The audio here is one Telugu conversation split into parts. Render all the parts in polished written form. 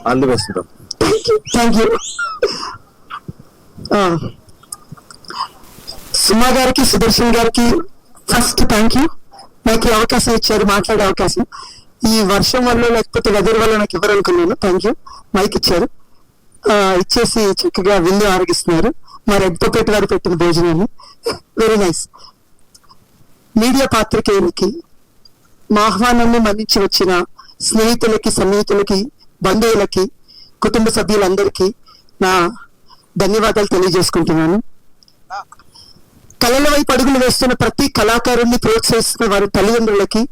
All the best. Thank you. Suma గారికి, సుదర్శన్ గారికి ఫస్ట్ థ్యాంక్ యూ. నాకు ఈ అవకాశం ఇచ్చారు, మాట్లాడే అవకాశం. ఈ వర్షం వల్ల లేకపోతే వెదర్ వల్ల నాకు ఇవ్వరనుకున్నాను. Thank you. మైక్ ఇచ్చారు, ఇచ్చేసి చక్కగా విందు ఆరగిస్తున్నారు. మా రెడ్ పొకెట్ వారు పెట్టిన భోజనాన్ని. Very nice. మీడియా పాత్రికేయులకి, మా ఆహ్వానాన్ని మన్నించి వచ్చిన స్నేహితులకి, సన్నిహితులకి, బంధువులకి, కుటుంబ సభ్యులందరికీ నా ధన్యవాదాలు తెలియజేసుకుంటున్నాను. కళల వైపు అడుగులు వేస్తున్న ప్రతి కళాకారుణ్ణి ప్రోత్సహిస్తున్న వారి తల్లిదండ్రులకి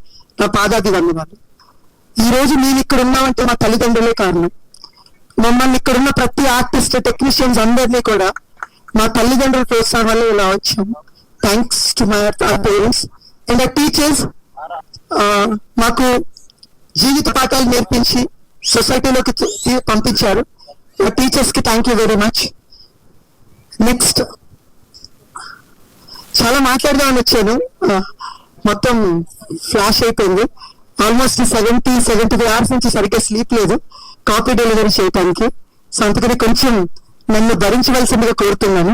నా పాదాభివందనాలు. ఈ రోజు నేను ఇక్కడ ఉన్నామంటే మా తల్లిదండ్రులే కారణం. మమ్మల్ని ఇక్కడున్న ప్రతి ఆర్టిస్ట్, టెక్నీషియన్స్ అందరినీ కూడా మా తల్లిదండ్రుల ప్రోత్సాహం వల్ల ఇలా వచ్చాము. Thanks to my parents and the teachers. మాకు జీవిత పాఠాలు నేర్పించి సొసైటీలోకి పంపించారు. టీచర్స్ కి thank you very much. Next, చాలా మాట్లాడదామని వచ్చాను, మొత్తం ఫ్లాష్ అయిపోయింది. ఆల్మోస్ట్ 70 hours నుంచి సరిగ్గా స్లీప్ లేదు కాపీ డెలివరీ చేయడానికి. సో అందుకని కొంచెం నన్ను భరించవలసిందిగా కోరుతున్నాను.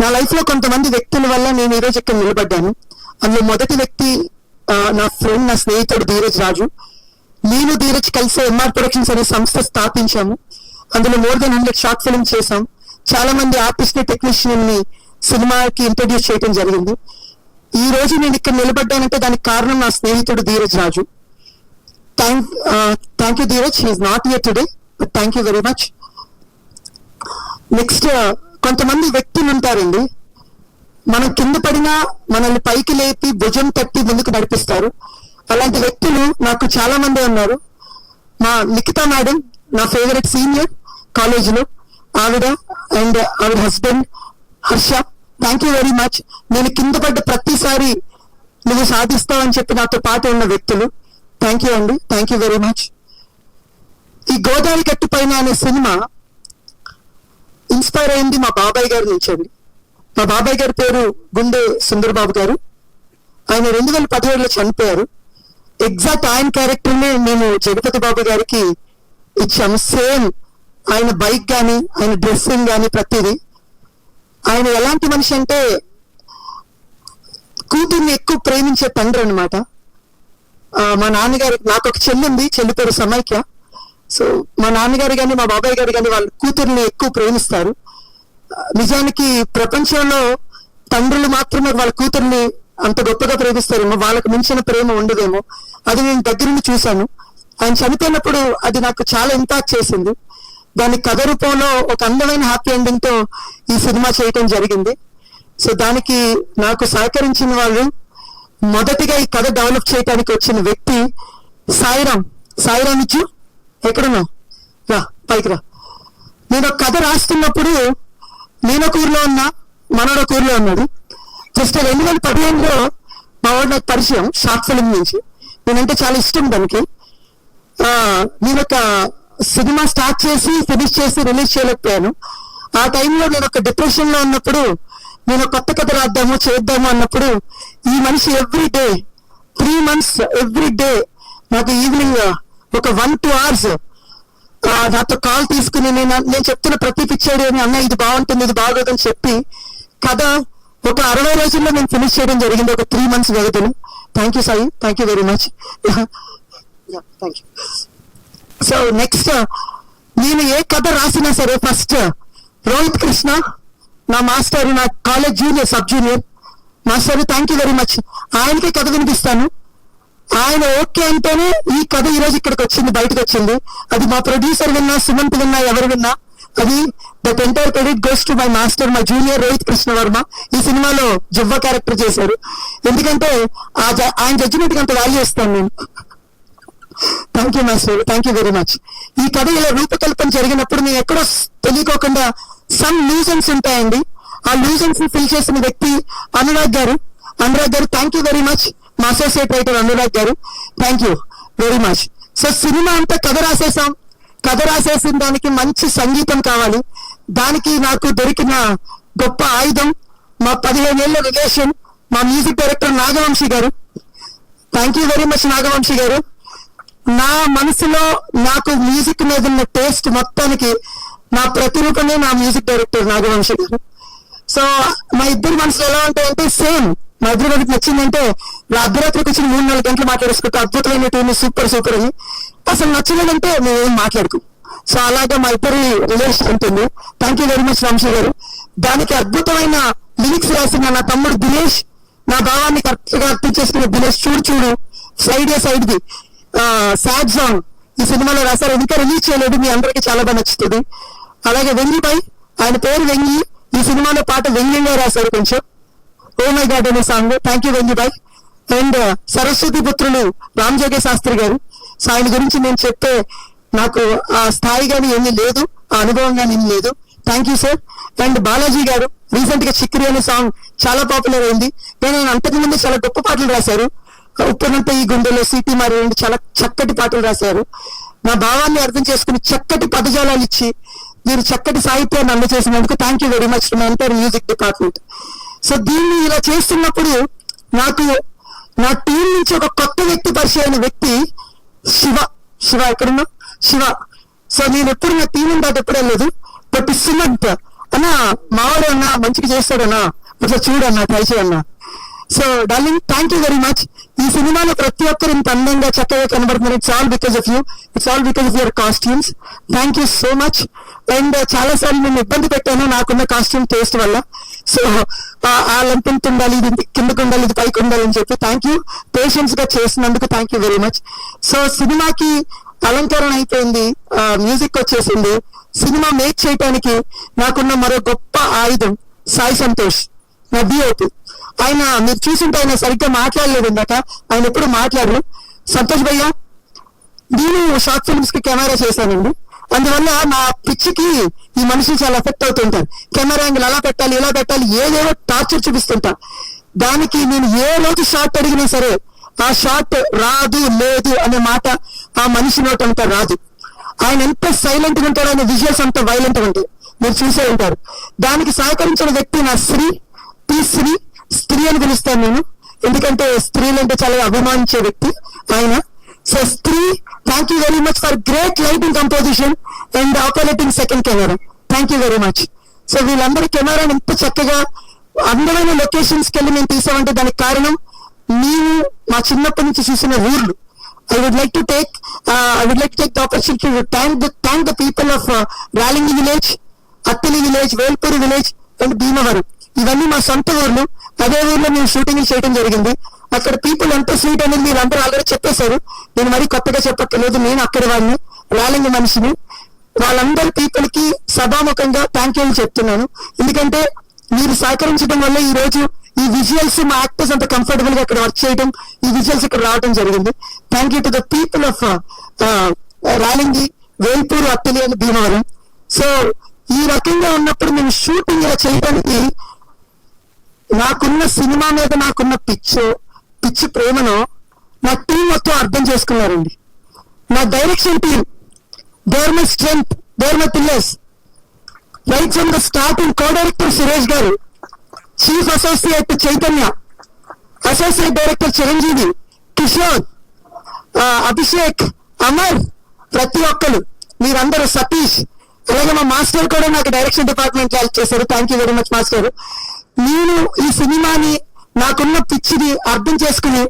నా లైఫ్ లో కొంతమంది వ్యక్తుల వల్ల నేను ఈరోజు ఇక్కడ నిలబడ్డాను. అందులో మొదటి వ్యక్తి నా ఫ్రెండ్, నా స్నేహితుడు ధీరజ్ రాజు. నేను ధీరజ్ కలిసి ఎంఆర్ ప్రొడక్షన్స్ అనే సంస్థ స్థాపించాము. అందులో more than 100 షార్ట్ ఫిల్మ్ చేశాం. చాలా మంది ఆర్టిస్ట్ ని, టెక్నీషియన్ ని సినిమాకి ఇంట్రడ్యూస్ చేయడం జరిగింది. ఈ రోజు నేను ఇక్కడ నిలబడ్డానంటే దానికి కారణం నా స్నేహితుడు Dheeraj Raju. Thank you Dheeraj. He is not here today, but thank you very much. Next, కొంతమంది వ్యక్తులు ఉంటారండి, మనం కింద పడినా మనల్ని పైకి లేపి భుజం తట్టి ముందుకు నడిపిస్తారు. అలాంటి వ్యక్తులు నాకు చాలా మంది ఉన్నారు. మా నిఖితా మేడం, నా ఫేవరెట్ సీనియర్ కాలేజీలో, ఆవిడ అండ్ ఆవిడ husband Harsha, thank you very much. నేను కింద పడ్డ ప్రతిసారి నువ్వు సాధిస్తావని చెప్పి నాతో పాటు ఉన్న వ్యక్తులు, థ్యాంక్ యూ అండి. Thank you very much. ఈ గోదావరి గట్టు పైన అనే సినిమా ఇన్స్పైర్ అయింది మా బాబాయ్ గారి నుంచి అండి. మా బాబాయ్ గారి పేరు గుండె సుందరబాబు గారు. ఆయన 2017లో చనిపోయారు. ఎగ్జాక్ట్ ఆయన క్యారెక్టర్నే మేము జగపతి బాబు గారికి ఇచ్చాము. సేమ్ ఆయన బైక్ కానీ, ఆయన డ్రెస్సింగ్ కానీ, ప్రతిదీ. ఆయన ఎలాంటి మనిషి అంటే కూతుర్ని ఎక్కువ ప్రేమించే తండ్రి అనమాట. మా నాన్నగారు, నాకు ఒక చెల్లి ఉంది, చెల్లి పేరు సమైక్య. సో మా నాన్నగారు కానీ, మా బాబాయ్ గారు కానీ వాళ్ళ కూతుర్ని ఎక్కువ ప్రేమిస్తారు. నిజానికి ప్రపంచంలో తండ్రులు మాత్రమే వాళ్ళ కూతుర్ని అంత గొప్పగా ప్రేమిస్తారేమో, వాళ్ళకు మించిన ప్రేమ ఉండదేమో. అది నేను దగ్గరుండి చూశాను. ఆయన చనిపోయినప్పుడు అది నాకు చాలా ఇంపాక్ట్ చేసింది. దాని కథ రూపంలో ఒక అందమైన హ్యాపీ ఎండింగ్ తో ఈ సినిమా చేయటం జరిగింది. సో దానికి నాకు సహకరించిన వాళ్ళు, మొదటిగా ఈ కథ డెవలప్ చేయడానికి వచ్చిన వ్యక్తి సాయిరామ్. సాయిరామ్ ఇచ్చు, ఎక్కడున్నావు? రా, పైకి రా. నేను ఒక కథ రాస్తున్నప్పుడు నేను ఒక ఊర్లో ఉన్నా, మనోడు ఒక ఊర్లో ఉన్నాడు. జస్ట్ 2015లో మా వాడు నాకు పరిచయం షార్ట్ ఫిల్మ్ నుంచి. నేనంటే చాలా ఇష్టం దానికి. నేను ఒక సినిమా స్టార్ట్ చేసి ఫినిష్ చేసి రిలీజ్ చేయలేకపోయాను. ఆ టైంలో నేను ఒక డిప్రెషన్ లో ఉన్నప్పుడు, నేను కొత్త కథ రాద్దాము చేద్దాము అన్నప్పుడు, ఈ మనిషి every day 3 months every day నాకు ఈవినింగ్ ఒక 1-2 hours నాతో కాల్ తీసుకుని నేను చెప్తున్న ప్రతి పిక్చర్ అని, అన్న ఇది బాగుంటుంది, ఇది బాగోదని చెప్పి కథ ఒక 60 రోజుల్లో నేను ఫినిష్ చేయడం జరిగింది, ఒక 3 months వ్యవధిలో. Thank you Sai, thank you very much. Thank you. So next, నేను ఏ కథ రాసినా సరే ఫస్ట్ రోహిత్ కృష్ణ, నా మాస్టర్, నా college junior, sub junior master, thank you very much. ఆయనకే కథ వినిపిస్తాను. ఆయన ఓకే అంటేనే ఈ కథ ఈ రోజు ఇక్కడికి వచ్చింది, బయటకు వచ్చింది. అది మా ప్రొడ్యూసర్ విన్నా, సుమంత్ విన్నా, ఎవరు విన్నా, అది that entire credit goes to my master, my junior Rohit Krishna Varma. ఈ సినిమాలో జవ్వ క్యారెక్టర్ చేశారు. ఎందుకంటే ఆయన జడ్జిమెంట్కి అంత వాల్యూ ఇస్తాను నేను. Thank you master, thank you very much. ఈ కథ ఇలా రూపకల్పన జరిగినప్పుడు నేను ఎక్కడో తెలియకోకుండా సమ్ లూజన్స్ ఉంటాయండి. ఆ లూజన్స్ ని ఫిల్ చేసిన వ్యక్తి అనురాగ్ గారు. అనురాగ్ గారు, థ్యాంక్ యూ వెరీ మచ్. మా అసోసియేట్ రైటర్ అనురాగ్ గారు, thank you very much. So cinema అంతా కథ రాసేసాం. కథ రాసేసిన దానికి మంచి సంగీతం కావాలి. దానికి నాకు దొరికిన గొప్ప ఆయుధం మా 15 ఏళ్ల రిలేషన్, మా music director Nagavamsi garu. Thank you very much Nagavamsi garu. నా మనసులో నాకు మ్యూజిక్ మీద ఉన్న టేస్ట్ మొత్తానికి నా ప్రతిరూపమే నా మ్యూజిక్ డైరెక్టర్ నాగవంశ గారు. సో మా ఇద్దరు మనసులో ఎలా ఉంటాయంటే సేమ్. మా ఇద్దరు మనకి నచ్చిందంటే అర్ధరాత్రికి వచ్చిన 3-4 గంటలు మాట్లాడేసుకుంటే అద్భుతమైన ట్యూన్, సూపర్ సూపర్ అని. అసలు నచ్చలేదంటే మేము ఏం మాట్లాడుకో. సో అలాగా మా ఇద్దరి రిలేషన్ ఉంటుంది. Thank you very much Vamsi garu. దానికి అద్భుతమైన లిరిక్స్ రాసిన నా తమ్ముడు దినేష్, నా భావాన్ని కరెక్ట్ గా అర్థం చేసుకున్న దినేష్, చూడు చూడు సైడ్ ది సాడ్ సాంగ్ ఈ సినిమాలో రాశారు. ఇంకా రిలీజ్ చేయలేదు, మీ అందరికీ చాలా బాగా నచ్చుతుంది. అలాగే వెంగిపై, ఆయన పేరు వెంగి, ఈ సినిమాలో పాట వ్యంగ్యంగా రాశారు కొంచెం, ఓ మై గాడ్ అనే song. Thank you Vengipai. And Saraswati పుత్రులు రామ్ జోగే శాస్త్రి గారు. సో ఆయన గురించి నేను చెప్తే నాకు ఆ స్థాయి కానీ ఏమీ లేదు, ఆ అనుభవం కానీ ఏమీ లేదు. Thank you sir. And Balaji గారు రీసెంట్ గా చిక్రి అనే సాంగ్ చాలా పాపులర్ అయింది. నేను అంతకు ముందు చాలా గొప్ప పాటలు రాశారు. ఉప్పునంత ఈ గుండెలో, సిటీ మరి చాలా చక్కటి పాటలు రాశారు. నా భావాన్ని అర్థం చేసుకుని చక్కటి పదజాలాలు ఇచ్చి మీరు చక్కటి సాహిత్యాన్ని అందజేసినందుకు thank you very much my entire music department. So దీన్ని ఇలా చేస్తున్నప్పుడు నాకు నా టీం నుంచి ఒక కొత్త వ్యక్తి పరిచయం అయిన వ్యక్తి శివ ఎక్కడున్నా శివ. సో నేను ఎప్పుడు నా టీం దాటి ఎప్పుడు వెళ్ళలేదు. బట్ సుమంత్ అన్నా మావాడు అన్నా మంచిగా చేస్తాడన్నా, అట్లా చూడన్నా, ట్రై చేయన్నా. So darling thank you very much. ఈ సినిమాలో ప్రతి ఒక్కరు ఇంత అందంగా చక్కగా కనబడుతున్నారు. It's all because of you, it's all because of your costumes. Thank you so much. And చాలా సార్లు నేను ఇబ్బంది పెట్టాను నాకున్న కాస్ట్యూమ్ టేస్ట్ వల్ల. సో ఆ లెంత్ ఉండాలి, ఇది కిందకు ఉండాలి, ఇది పైకి ఉండాలి అని చెప్పి థ్యాంక్ యూ. పేషెన్స్ గా చేసినందుకు thank you very much. So సినిమాకి అలంకరణ అయిపోయింది, మ్యూజిక్ వచ్చేసింది. సినిమా మేక్ చేయడానికి నాకున్న మరో గొప్ప ఆయుధం సాయి సంతోష్, నా డిఓపి. ఆయన మీరు చూసింటే ఆయన సరిగ్గా మాట్లాడలేదు ఇందాక, ఆయన ఎప్పుడు మాట్లాడరు. సంతోష్ భయ్య, నేను షార్ట్ ఫిల్మ్స్ కి కెమెరా చేశానండి. అందువల్ల నా పిచ్చికి ఈ మనుషులు చాలా ఎఫెక్ట్ అవుతుంటారు. కెమెరా యాంగిల్ అలా పెట్టాలి, ఇలా పెట్టాలి, ఏదేదో టార్చర్ చూపిస్తుంటా. దానికి నేను ఏ రోజు షార్ట్ అడిగినా సరే ఆ షార్ట్ రాదు లేదు అనే మాట ఆ మనిషి నోట్ అంతా రాదు. ఆయన ఎంత సైలెంట్ గా ఉంటాడు, ఆయన విజువల్స్ అంత వైలెంట్ గా ఉంటాయి, మీరు చూసే ఉంటారు. దానికి సహకరించిన వ్యక్తి నా స్త్రీ అని పిలుస్తాను నేను, ఎందుకంటే స్త్రీలంటే చాలా అభిమానించే వ్యక్తి ఆయన. సో స్త్రీ, thank you very much for great lighting composition and operating second camera. Thank you very much. So వీళ్ళందరి కెమెరాని ఎంత చక్కగా అందమైన లొకేషన్స్ కి వెళ్ళి మేము తీసామంటే దానికి కారణం మేము మా చిన్నప్పటి నుంచి చూసిన ఊర్లు. I would like to take the opportunity to thank the people of Ralingi village, Attili village, Velpuri village and Bhimavaram. ఇవన్నీ మా సొంత ఊర్లు. అదే ఊర్లో మేము షూటింగ్ చేయడం జరిగింది. అక్కడ పీపుల్ ఎంత స్వీట్ అనేది మీరు అందరూ ఆల్రెడీ చెప్పేశారు, నేను మరీ కొత్తగా చెప్పక్కర్లేదు. నేను అక్కడ వాడిని, రాలింగి మనిషిని. వాళ్ళందరి పీపుల్ కి సభాముఖంగా థ్యాంక్ యూ చెప్తున్నాను. ఎందుకంటే మీరు సహకరించడం వల్ల ఈ రోజు ఈ విజువల్స్ మా యాక్టర్స్ అంత కంఫర్టబుల్ గా ఇక్కడ వర్క్ చేయడం, ఈ విజువల్స్ ఇక్కడ రావడం జరిగింది. Thank you to the people of Ralingi, Velpuru, Attali అని భీమవరం. సో ఈ రకంగా ఉన్నప్పుడు మేము షూటింగ్ ఇలా చేయడానికి నాకున్న సినిమా మీద నాకున్న పిచ్చి ప్రేమను నా టీం మొత్తం అర్థం చేసుకున్నారండి. నా direction team, they're my strength, they're my pillars. Right from the starting co director Suresh garu, chief associate Chaitanya, associate director Chiranjeevi, Kishore, Abhishek, Amar, ప్రతి ఒక్కరు మీరందరూ, సతీష్, అలాగే మా మాస్టర్ కూడా నాకు డైరెక్షన్ డిపార్ట్మెంట్ హెల్ప్ చేశారు. Thank you very much master. నేను ఈ సినిమాని నాకున్న పిచ్చిని అర్థం చేసుకుని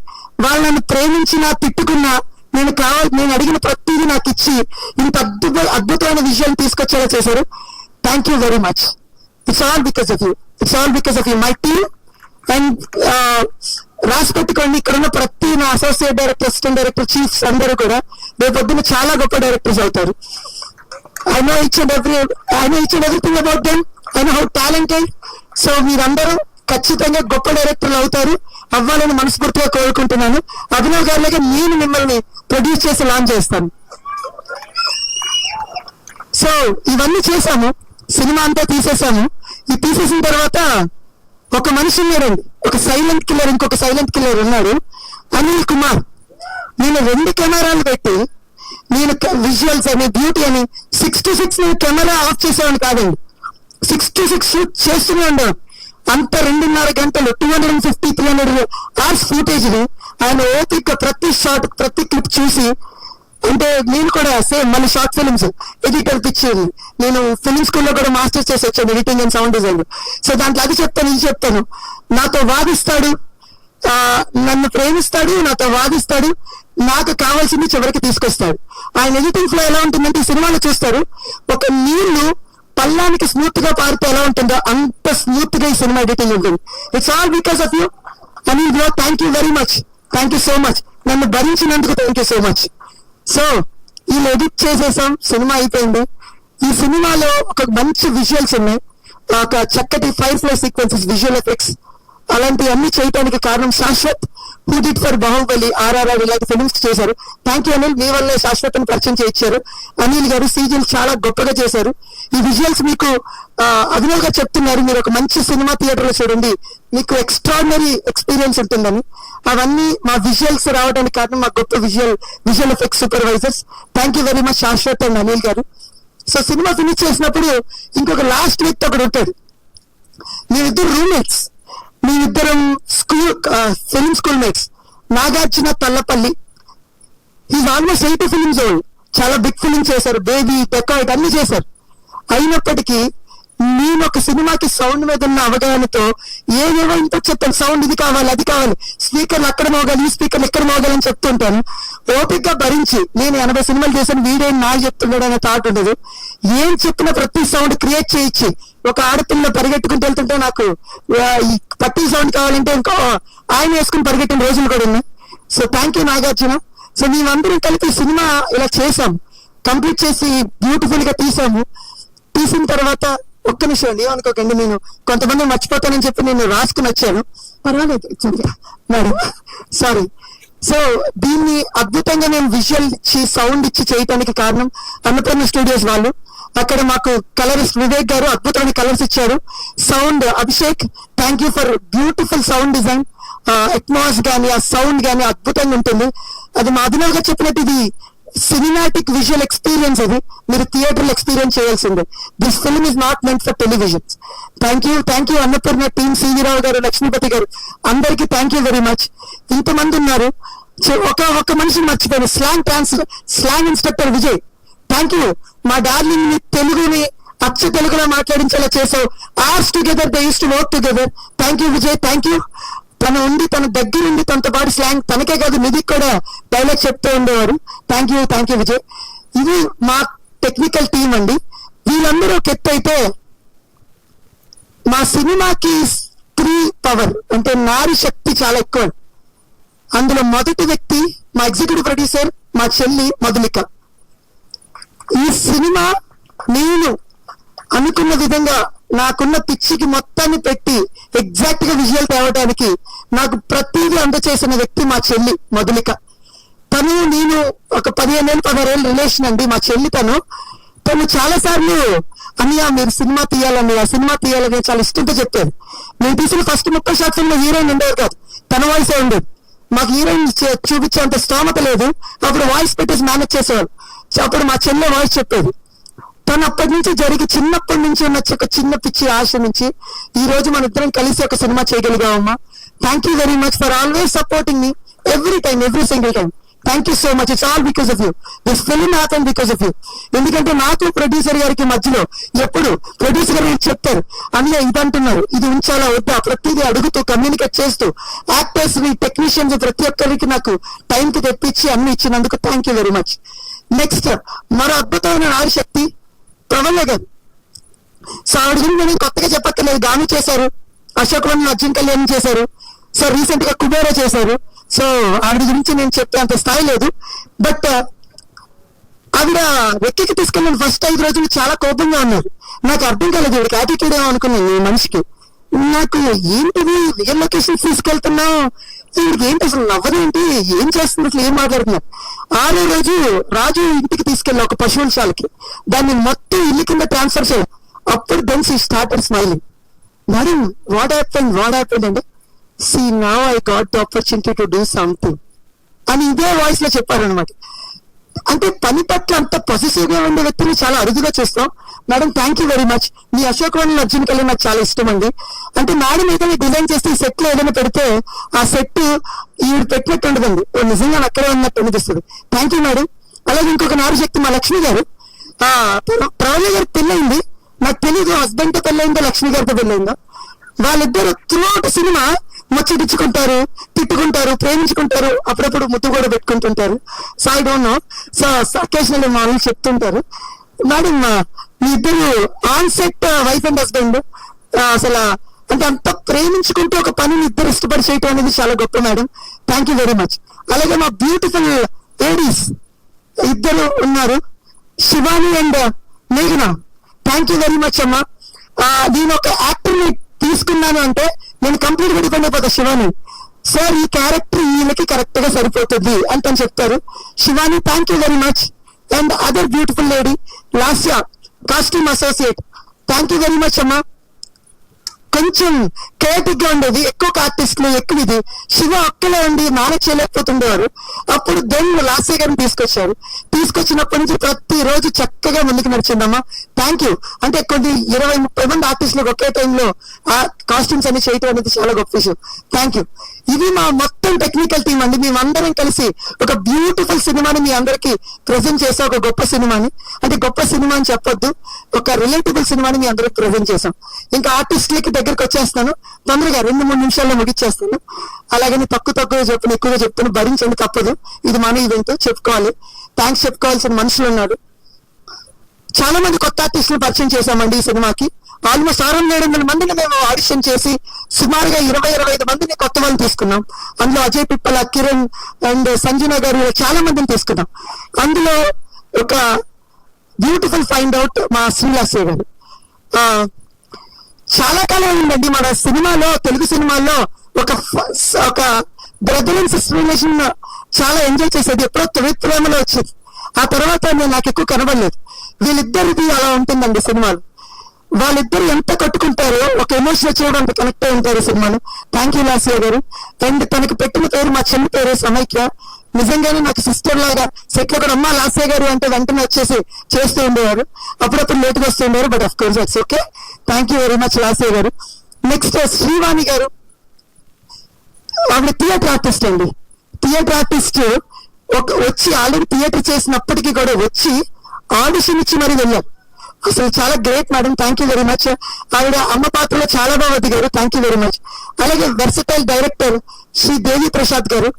వాళ్ళని ప్రేమించినా తిట్టుకున్నా నేను అడిగిన ప్రతిదీ నాకు ఇచ్చి ఇంత అద్భుతమైన విజయాన్ని తీసుకొచ్చేలా చేశారు. Thank you very much. It's all because of you, it's all because of you my team. And రాసి పెట్టుకోండి, ఇక్కడ ఉన్న ప్రతి నా associate director, assistant director, chiefs అందరూ కూడా రేపొద్దున చాలా గొప్ప డైరెక్టర్స్ అవుతారు. I know each and everything about them. I know how talented. So మీరందరూ ఖచ్చితంగా గొప్ప డైరెక్టర్లు అవుతారు, అవ్వాలని మనస్ఫూర్తిగా కోరుకుంటున్నాను. అభినవ్ గారిలాగా నేను మిమ్మల్ని ప్రొడ్యూస్ చేసి లాంచ్ చేస్తాను. సో ఇవన్నీ చేశాము, సినిమా అంతా తీసేసాము. ఈ తీసేసిన తర్వాత ఒక మనిషి ఉన్నాడండి, ఒక సైలెంట్ కిల్లర్, ఇంకొక సైలెంట్ కిల్లర్ ఉన్నాడు, అనిల్ కుమార్. నేను 2 కెమెరాలు పెట్టి నేను విజువల్స్ అని, బ్యూటీ అని 6 to 6 నేను కెమెరా ఆఫ్ చేసేవాడిని కాదండి. 6 to 6 షూట్ చేస్తూనే ఉండేవాడు. అంత 2.5 గంటలు 250-300 hours ఫుటేజ్ ని ఆయన ఓపిక ప్రతి షాట్, ప్రతి క్లిప్ చూసి అంటే నేను కూడా సేమ్ మళ్ళీ షార్ట్ ఫిల్మ్స్ ఎడిటర్ పిచ్చింది. నేను ఫిల్మ్ స్కూల్లో కూడా మాస్టర్స్ చేసి వచ్చాను editing and sound design. So దాంట్లో అది చెప్తాను ఇది చెప్తాను. నాతో వాదిస్తాడు, నన్ను ప్రేమిస్తాడు, నాతో వాదిస్తాడు, నాకు కావాల్సింది చివరికి తీసుకొస్తాడు. ఆయన ఎడిటింగ్ ఫ్లో ఎలా ఉంటుందంటే ఈ సినిమాలో చూస్తారు, ఒక నీళ్లు పల్లానికి స్మూత్ గా పారితే ఎలా ఉంటుందో అంత స్మూత్ గా ఈ సినిమా ఎడిటింగ్ ఉంటుంది. It's all because of you Anil bro. Thank you very much, thank you so much. నన్ను భరించినందుకు thank you so much. So వీళ్ళు ఎడిట్ చేసేసాం, సినిమా అయిపోయింది. ఈ సినిమాలో ఒక మంచి విజువల్స్ ఉన్నాయి, ఒక చక్కటి fire flow sequences, visual effects, అలాంటివన్నీ చేయడానికి కారణం Shashwat, who did for Baahubali, RRR ఇలాంటి ఫిల్మ్స్ చేశారు. థ్యాంక్ యూ అనిల్, మీ వల్లే శాశ్వత్ని పరిచయం చేయించారు. అనిల్ గారు సీజన్ చాలా గొప్పగా చేశారు. ఈ విజువల్స్ మీకు అభినవ్ గారు చెప్తున్నారు, మీరు ఒక మంచి సినిమా థియేటర్ లో చూడండి, మీకు ఎక్స్ట్రాడినరీ ఎక్స్పీరియన్స్ ఉంటుందని. అవన్నీ మా విజువల్స్ రావడానికి కారణం మా గొప్ప visual effects supervisors. Thank you very much Shashwat and Anil garu. So cinema finish చేసినప్పుడు ఇంకొక లాస్ట్ వ్యక్తి ఒకడు ఉంటాడు. మీరిద్దరు రూమ్మేట్స్, మీరిద్దరం film school mates. Nagarjuna Tallapalli, is almost 80 films old, చాలా బిగ్ ఫిల్మ్ చేశారు, బేబీ, డెకాయిట్ అన్ని చేశారు. అయినప్పటికీ నేను ఒక సినిమాకి సౌండ్ మీద ఉన్న అవగాహనతో ఏదేవో ఇంత చెప్తాను, సౌండ్ ఇది కావాలి అది కావాలి, స్పీకర్లు అక్కడ మోగాలి, ఈ స్పీకర్లు ఎక్కడ మోగాలని చెప్తుంటాను. ఓపిక్గా భరించి నేను 80 సినిమాలు చేశాను, వీడేం నాకు చెప్తున్నాడు అనే థాట్ ఉండదు. ఏం చెప్పిన ప్రతి సౌండ్ క్రియేట్ చేయించి, ఒక ఆడపిల్ల పరిగెట్టుకుంటూ వెళ్తుంటే నాకు ఈ పట్టి సౌండ్ కావాలంటే ఇంకో ఆయన వేసుకుని పరిగెట్టిన రోజులు కూడా ఉన్నాయి. So thank you Nagarjuna. So మేమందరం కలిపి సినిమా ఇలా చేసాం, కంప్లీట్ చేసి బ్యూటిఫుల్ గా తీసాము. తీసిన తర్వాత ఒక్క నిమిషం అండి ఏమనుకోకండి, నేను కొంతమంది మర్చిపోతానని చెప్పి నేను రాసుకుని వచ్చాను, పర్వాలేదు మేడం, సారీ. సో దీన్ని అద్భుతంగా నేను విజువల్ ఇచ్చి సౌండ్ ఇచ్చి చేయటానికి కారణం అన్నపూర్ణ స్టూడియోస్ వాళ్ళు. అక్కడ మాకు కలరిస్ట్ వివేక్ గారు అద్భుతమైన కలర్స్ ఇచ్చారు. Sound Abhishek, thank you for beautiful sound design. Atmos గానీ ఆ సౌండ్ గానీ అద్భుతంగా ఉంటుంది. అది మా అభినవ్ గారు చెప్పినట్టు ఇది సినిమాటిక్ విజువల్ ఎక్స్పీరియన్స్, అది మీరు థియేటర్ ఎక్స్పీరియన్స్ చేయాల్సిందే. This film is not meant for television. Thank you Annapurna team, CV Rao garu, Lakshmipathi గారు, అందరికీ థ్యాంక్ యూ వెరీ మచ్. ఇంతమంది ఉన్నారు. ఒక మనిషిని మర్చిపోయాను, slang instructor Vijay, thank you. మా డార్లింగ్ ని తెలుగుని అచ్చ తెలుగులో మాట్లాడించేలా చేసావు. Ours together they use to work together. Thank you Vijay, thank you. తను ఉండి తన దగ్గరుండి తనతో పాటు స్లాంగ్, తనకే కాదు నిధికి కూడా డైలాగ్ చెప్తూ ఉండేవారు. Thank you Vijay. ఇది మా టెక్నికల్ టీం అండి. వీళ్ళందరూ ఒక ఎత్తు అయితే, మా సినిమాకి స్త్రీ పవర్ అంటే నారీ శక్తి చాలా ఎక్కువ. అందులో మొదటి వ్యక్తి మా ఎగ్జిక్యూటివ్ ప్రొడ్యూసర్, మా చెల్లి మధులిక. ఈ సినిమా నేను అనుకున్న విధంగా నాకున్న పిచ్చికి మొత్తాన్ని పెట్టి ఎగ్జాక్ట్ గా విజువల్ తేవడానికి నాకు ప్రతిదీ అందచేసిన వ్యక్తి మా చెల్లి మధులిక. నేను ఒక 15-16 ఏళ్ళ రిలేషన్ అండి మా చెల్లి. తను చాలా సార్లు అన్నయ్య మీరు సినిమా తీయాలని చాలా ఇష్టంతో చెప్పారు. నేను తీసిన ఫస్ట్ 30 షార్ట్ ఫిల్మ్ హీరోయిన్ ఉండేది కాదు, తన వాయిసే ఉండేది. మాకు హీరోయిన్ చూపించేంత స్తోమత లేదు. అప్పుడు వాయిస్ పెట్టేసి మేనేజ్ చేసేవాళ్ళు. అప్పుడు మా చెల్లె వాయిస్ చెప్పేది. తను అప్పటి నుంచి చిన్నప్పటి నుంచి ఉన్న ఒక చిన్న పిచ్చి ఆశ నుంచి ఈ రోజు మన ఇద్దరం కలిసి ఒక సినిమా చేయగలిగామమ్మా. Thank you very much for always supporting me every time, every single time. Thank you so much. It's all because of you. This film happen because of you. ఎందుకంటే నాకు ప్రొడ్యూసర్ గారికి మధ్యలో ఎప్పుడు ప్రొడ్యూసర్ గారు చెప్తారు, అన్నయ్య ఇది అంటున్నారు, ఇది ఉంచాలా వద్దా, ప్రతిదీ అడుగుతూ కమ్యూనికేట్ చేస్తూ యాక్టర్స్ ని టెక్నీషియన్స్ ప్రతి ఒక్కరికి నాకు టైంకి తెప్పించి అన్ని ఇచ్చినందుకు thank you very much. Next మరో అద్భుతమైన నారీశక్తి ప్రవల్య గారు. సో ఆవిడ గురించి నేను కొత్తగా చెప్పక్కర్లేదు, గాను చేశారు, అశోక్ వన్ అర్జున్ కళ్యాణ్ చేశారు, సో రీసెంట్ గా కుబేరా చేశారు. సో ఆవిడ గురించి నేను చెప్పేంత స్థాయి లేదు. బట్ ఆవిడ వెక్కికి తీసుకెళ్ళిన ఫస్ట్ 5 రోజులు చాలా కోపంగా ఉన్నారు. నాకు అర్థం కాలేదు, ఇవిడికి యాటిట్యూడ్ ఏమో అనుకున్నాను ఈ మనిషికి. నాకు ఏంటిది రియల్ లొకేషన్స్ తీసుకెళ్తున్నావు, వీడికి ఏంటి అసలు నవ్వదేంటి, ఏం చేస్తుంది అసలు, ఏం మాట్లాడుతున్నారు. 6వ రోజు రాజు ఇంటికి తీసుకెళ్ళి ఒక పశువులశాలకి, దాన్ని మొత్తం ఇల్లు కింద ట్రాన్స్ఫర్ చేయాలి. అప్పుడు then she started smiling. Madam what happened అంటే, see now I got the opportunity to do something అని ఇదే వాయిస్ లో చెప్పారనమాట. అంటే పని పట్ల అంత పొసెసివ్ గా ఉండే వ్యక్తిని చాలా అరుదుగా చూస్తాం. Madam thank you very much. Me Ashok one Arjun Kalyan నాకు చాలా ఇష్టం అండి. అంటే మేడం ఏదైనా డిజైన్ చేస్తే ఈ సెట్ లో ఏదైనా పెడితే ఆ సెట్ ఈవిడ పెట్టినట్టు ఉండదండి, నిజంగా అక్కడే ఉన్నట్టు అనిపిస్తుంది. Thank you madam. అలాగే ఇంకొక నారుశక్తి మా లక్ష్మి గారు. ప్రవళ గారికి పెళ్ళయింది, నాకు తెలియదు హస్బెండ్ తో పెళ్ళయిందో లక్ష్మి గారితో పెళ్ళయిందో. వాళ్ళిద్దరు త్రూఅవుట్ సినిమా ముచ్చటించుకుంటారు, తిట్టుకుంటారు, ప్రేమించుకుంటారు, అప్పుడప్పుడు ముద్దు కూడా పెట్టుకుంటుంటారు. So I don't know, so occasional మా వాళ్ళు చెప్తుంటారు, మేడం మీ ఇద్దరు on set wife and husband అసలు అంటే అంత ప్రేమించుకుంటూ ఒక పనిని ఇద్దరు ఇష్టపడి చేయటం అనేది చాలా గొప్ప madam. Thank you very much. అలాగే మా బ్యూటిఫుల్ లేడీస్ ఇద్దరు ఉన్నారు, శివాని అండ్ మేఘన. థ్యాంక్ యూ వెరీ మచ్ అమ్మా. నేను ఒక యాక్టర్ ని తీసుకున్నాను అంటే నేను కంప్లీట్ గా డిపెండ్ అయిపోతా శివాని. సార్ ఈ క్యారెక్టర్ వీళ్ళకి కరెక్ట్ గా సరిపోతుంది అని తను చెప్తారు. Shivani thank you very much. And other beautiful lady Lasya, costume associate, thank you very much అమ్మా. కొంచెం కేటిక్ గా ఉండేది, ఎక్కువ ఆర్టిస్టులు ఎక్కువ ఇది. శివ ఒక్కలే ఉండి మేనేజ్ చేయలేకపోతుండేవారు. అప్పుడు దెన్ లాస్య గారిని తీసుకొచ్చినప్పటి నుంచి ప్రతిరోజు చక్కగా ముందుకు నడిచిందమ్మా. Thank you. అంటే కొన్ని 20-30 మంది ఆర్టిస్టులకు ఒకే టైంలో ఆ కాస్ట్యూమ్స్ అన్ని చేయటం అనేది చాలా గొప్ప విషయం. Thank you. ఇది మా మొత్తం టెక్నికల్ టీం అండి. మేమందరం కలిసి ఒక బ్యూటిఫుల్ సినిమాని మీ అందరికి ప్రెజెంట్ చేసాం. ఒక గొప్ప సినిమాని, అంటే గొప్ప సినిమా అని చెప్పొద్దు, ఒక రిలేటబుల్ సినిమాని మీ అందరికి ప్రెజెంట్ చేసాం. ఇంకా ఆర్టిస్టులకి దగ్గరికి వచ్చేస్తాను, తొందరగా 2-3 నిమిషాల్లో ముగిచ్చేస్తాను. అలాగని తక్కువ ఎక్కువగా చెప్తాను, భరించండి, తప్పదు. ఇది మన ఈవెంట్, చెప్పుకోవాలి. థ్యాంక్స్ చెప్పుకోవాల్సిన మనుషులు ఉన్నారు. చాలా మంది కొత్త ఆర్టిస్టులు పరిచయం చేశామండి ఈ సినిమాకి. ఆల్మోస్ట్ 600-700 మందిని మేము ఆడిషన్ చేసి సుమారుగా 20-25 మందిని కొత్త వాళ్ళు తీసుకున్నాం. అందులో అజయ్ పిప్పల, కిరణ్ అండ్ సంజన గారు చాలా మందిని తీసుకున్నాం. అందులో ఒక బ్యూటిఫుల్ ఫైండ్ అవుట్ మా శ్రీలాస్య గారు. చాలా కాలం అయిందండి మన సినిమాలో, తెలుగు సినిమాల్లో ఒక బ్రదర్ అండ్ సిస్టర్ రిలేషన్ చాలా ఎంజాయ్ చేసేది. ఎప్పుడో తొలి ప్రేమలో వచ్చేది, ఆ తర్వాత నాకు ఎక్కువ కనబడలేదు. వీళ్ళిద్దరిది అలా ఉంటుందండి సినిమాలు. వాళ్ళిద్దరు ఎంత కట్టుకుంటారో, ఒక ఎమోషన్ వచ్చేయడం కనెక్ట్ అయి ఉంటారు సినిమాలో. థ్యాంక్ యూ లాస్య గారు. అండ్ తనకు పెట్టిన పేరు మా చెల్లి పేరు సమైక్య. నిజంగానే నాకు సిస్టర్ లాగా సెట్ లో కూడా అమ్మ లాస్య గారు అంటే వెంటనే వచ్చేసి చేస్తూ ఉండేవారు. అప్పుడప్పుడు లేట్గా వస్తూ ఉండేవారు, but of course it's okay. Thank you very much Lasya గారు. నెక్స్ట్ శ్రీవాణి గారు. ఆవిడ థియేటర్ ఆర్టిస్ట్ అండి. థియేటర్ ఆర్టిస్ట్ వచ్చి ఆల్రెడీ థియేటర్ చేసినప్పటికీ కూడా వచ్చి ఆడిషన్ ఇచ్చి మరీ వెళ్ళారు. అసలు చాలా great madam, thank you very much. ఆవిడ అమ్మ పాత్రలో చాలా బాగా దిగారు, థ్యాంక్ యూ వెరీ మచ్. అలాగే వెర్సటైల్ డైరెక్టర్ శ్రీ దేవి ప్రసాద్ గారు.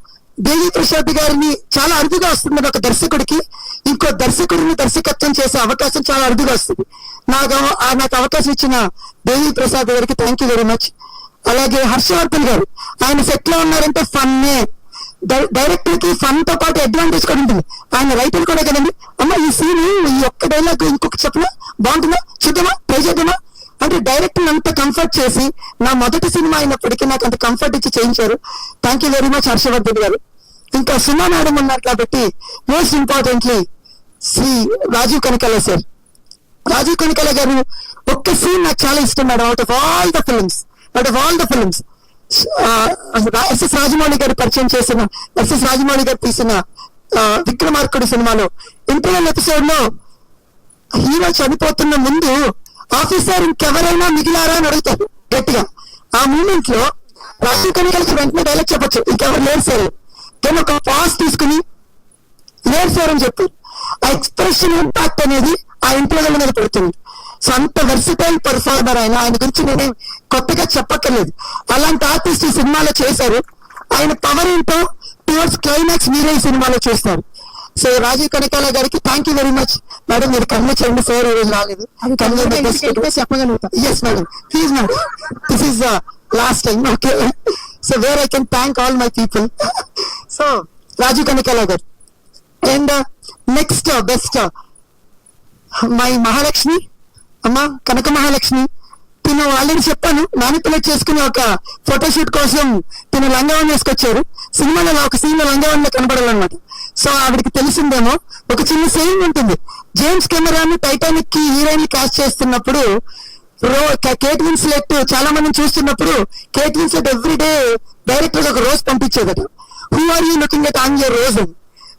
దేవి ప్రసాద్ గారిని చాలా అరుదుగా వస్తుంది ఒక దర్శకుడికి, ఇంకో దర్శకుడిని దర్శకత్వం చేసే అవకాశం చాలా అరుదుగా వస్తుంది. నాకు అవకాశం ఇచ్చిన దేవి ప్రసాద్ గారికి థ్యాంక్ యూ వెరీ మచ్. అలాగే హర్షవర్ధన్ గారు, ఆయన సెట్ లో ఉన్నారంటే ఫన్నే. డైరెక్టర్ కి ఫన్ తో పాటు అడ్వాంటేజ్ కూడా ఉంటుంది. ఆయన రైటర్ కూడా కదండి. అమ్మ ఈ సీన్ ఈ ఒక్క డైలాగ్ ఇంకొక చెప్పనా, బాగుంటుందా, చూద్దామా, ట్రై చేద్దామా అంటే డైరెక్టర్ అంత కంఫర్ట్ చేసి, నా మొదటి సినిమా అయినప్పటికీ నాకు అంత కంఫర్ట్ ఇచ్చి చేయించారు. Thank you very much Harshavardhan garu. ఇంకా సుమా మేడం ఉన్నారు కాబట్టి most importantly Shri Rajeev Kanakala sir. Rajeev Kanakala garu ఒక్క సీన్ నాకు చాలా ఇష్టం madam. Out of all the films SS Rajamouli garu పరిచయం చేసిన, ఎస్ఎస్ రాజమౌళి గారు తీసిన విక్రమార్కుడు సినిమాలో ఇంటర్వెల్ ఎపిసోడ్ లో హీరో చనిపోతున్న ముందు ఆఫీసర్ ఇంకెవరైనా మిగిలారా అని అడుగుతారు గట్టిగా. ఆ మూమెంట్ లో రాజీవ్ కనకాలకి వెంటనే డైలాగ్ చెప్పొచ్చు, ఇంకెవరు లేరు సార్. కానీ ఒక పాస్ తీసుకుని లేరు సార్ అని చెప్పారు. ఆ ఎక్స్ప్రెషన్ ఇంపాక్ట్ అనేది ఆ ఇంటర్వెల్ మీద పడుతుంది. సో అంత వెర్సిటైల్ పర్ఫార్మర్ ఆయన గురించి నేనే కొత్తగా చెప్పక్కర్లేదు. అలాంటి ఆర్టిస్ట్ ఈ సినిమాలో చేశారు. ఆయన పవర్ ఏంటో టువర్డ్స్ క్లైమాక్స్ మీరే ఈ సినిమాలో చూస్తారు. సో రాజీవ్ కనకాల గారికి thank you very much madam. మీరు కన్వే చేయండి సార్, ఈ రోజు రాలేదు. చెప్పగలుగుతా. Yes madam, please madam, this is last time. Okay, so where I can thank all my people. So Rajiv Kanakala garu. And next best my Mahalakshmi అమ్మ, కనక మహాలక్ష్మి. తిను ఆల్రెడీ చెప్పాను, మ్యానిపులేట్ చేసుకుని ఒక ఫోటోషూట్ కోసం తిను లంగావని వేసుకొచ్చారు. సినిమాలో ఒక సీన్ లో లంగావని కనబడాలన్నమాట. సో ఆవిడకి తెలిసిందేమో, ఒక చిన్న సేయింగ్ ఉంటుంది. జేమ్స్ కెమెరాని టైటానిక్ కి హీరోయిన్ కాస్ట్ చేస్తున్నప్పుడు కేట్ విన్స్లెట్ చాలా మందిని చూస్తున్నప్పుడు కేట్ విన్స్లెట్ ఎవ్రీడే డైరెక్టర్ ఒక రోజ్ పంపించేదట. Who are you looking at on your rose అని.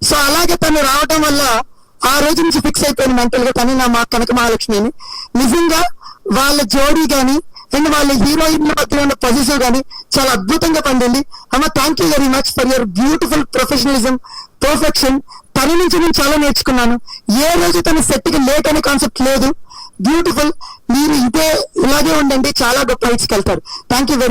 సో అలాగే తను రావడం వల్ల ఆ రోజు నుంచి ఫిక్స్ అయిపోయింది మెంటల్ గా తను మా కనక మహాలక్ష్మి అని. నిజంగా వాళ్ళ జోడీ గానీ అండ్ వాళ్ళ హీరోయిన్ మధ్య ఉన్న పొజిషన్ గానీ చాలా అద్భుతంగా పండింది. అమ్మ thank you very much for your beautiful professionalism, perfection. తన నుంచి నేను చాలా నేర్చుకున్నాను. ఏ రోజు తన సెట్కి లేట్ అనే కాన్సెప్ట్ లేదు. బ్యూటిఫుల్. మీరు ఇలాగే ఉండండి, చాలా గొప్ప హైట్స్కి వెళ్తారు. Thank you very